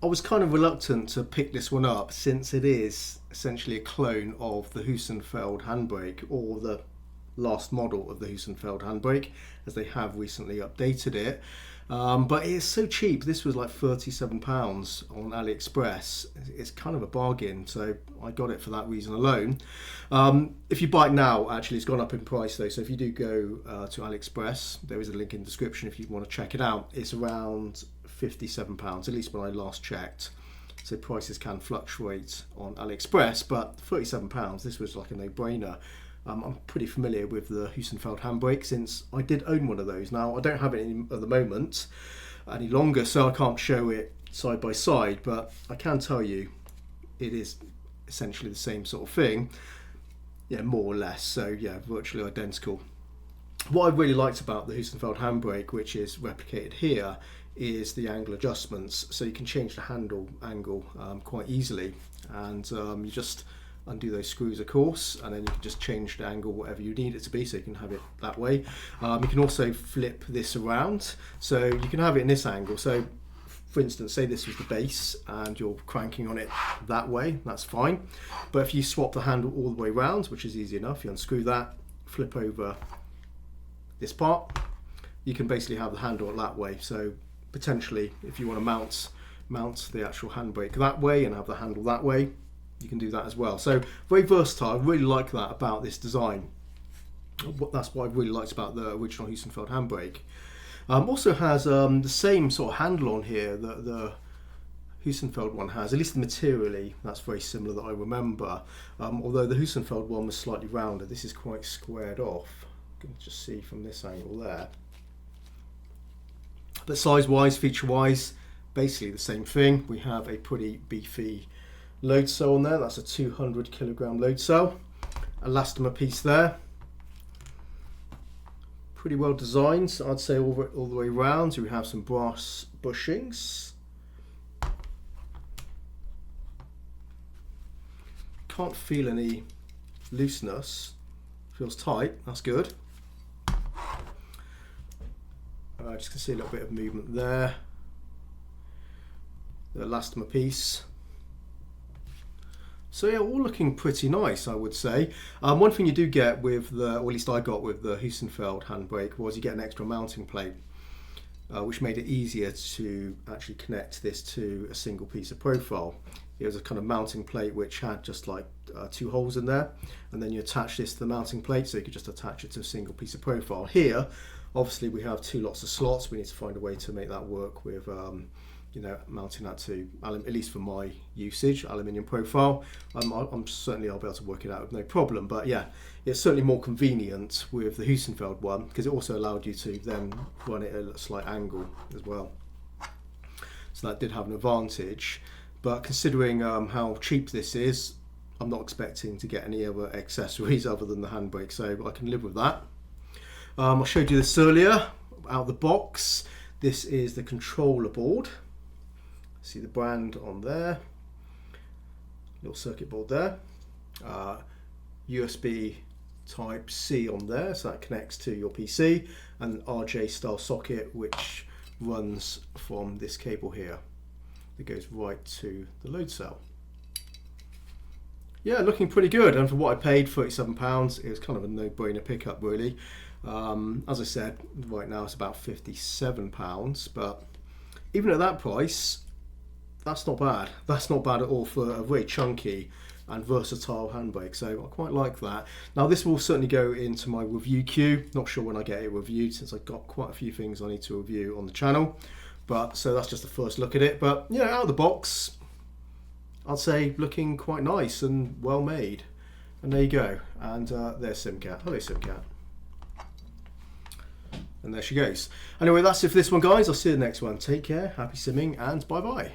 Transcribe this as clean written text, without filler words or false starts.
I was kind of reluctant to pick this one up since it is essentially a clone of the Hussenfeld Handbrake, or the last model of the Hussenfeld Handbrake, as they have recently updated it. But it's so cheap. This was like £37 on AliExpress. It's kind of a bargain, so I got it for that reason alone. If you buy it now, actually, it's gone up in price though. So if you do go to AliExpress, there is a link in the description if you want to check it out. It's around £57, at least when I last checked. So prices can fluctuate on AliExpress, but £37, this was like a no-brainer. I'm pretty familiar with the Hussenfeld Handbrake since I did own one of those. Now, I don't have it at the moment any longer, so I can't show it side by side, but I can tell you it is essentially the same sort of thing. Yeah, more or less. So yeah, virtually identical. What I really liked about the Hussenfeld Handbrake, which is replicated here, is the angle adjustments. So you can change the handle angle quite easily, and you just undo those screws, of course, and then you can just change the angle whatever you need it to be, so you can have it that way. You can also flip this around, so you can have it in this angle. So for instance, say this was the base and you're cranking on it that way, that's fine. But if you swap the handle all the way around, which is easy enough, you unscrew that, flip over this part, you can basically have the handle that way. So potentially, if you want to mount the actual handbrake that way and have the handle that way, you can do that as well. So very versatile. I really like that about this design. That's what I really liked about the original Hussenfeld Handbrake. Also has the same sort of handle on here that the Hussenfeld one has, at least materially. That's very similar that I remember. Although the Hussenfeld one was slightly rounder, this is quite squared off. You can just see from this angle there. But size-wise, feature-wise, basically the same thing. We have a pretty beefy load cell on there. That's a 200 kilogram load cell. Elastomer piece there. Pretty well designed, so I'd say all the way around. So we have some brass bushings. Can't feel any looseness. Feels tight, that's good. Just can see a little bit of movement there. The elastomer piece. So yeah, all looking pretty nice, I would say. One thing you do get with the, or at least I got with the Hussenfeld Handbrake, was you get an extra mounting plate, which made it easier to actually connect this to a single piece of profile. It was a kind of mounting plate which had just like 2 holes in there, and then you attach this to the mounting plate, so you could just attach it to a single piece of profile. Here, obviously we have 2 lots of slots. We need to find a way to make that work with you know, mounting that to, at least for my usage, aluminium profile. I'm certainly I'll be able to work it out with no problem. But yeah, it's certainly more convenient with the Hussenfeld one, because it also allowed you to then run it at a slight angle as well. So that did have an advantage. But considering how cheap this is, I'm not expecting to get any other accessories other than the handbrake, so I can live with that. I showed you this earlier out of the box. This is the controller board. See the brand on there, little circuit board there, USB type C on there, so that connects to your PC, and RJ style socket which runs from this cable here that goes right to the load cell. Yeah, looking pretty good, and for what I paid, £37, it was kind of a no-brainer pickup really. As I said, right now it's about £57, but even at that price, that's not bad. That's not bad at all for a very chunky and versatile handbrake, so I quite like that. Now this will certainly go into my review queue. Not sure when I get it reviewed, since I've got quite a few things I need to review on the channel. But so that's just the first look at it. But yeah, out of the box, I'd say looking quite nice and well made. And there you go. And there's SIMJACK. Hello SIMJACK. And there she goes. Anyway, that's it for this one, guys. I'll see you in the next one. Take care, happy simming, and bye bye.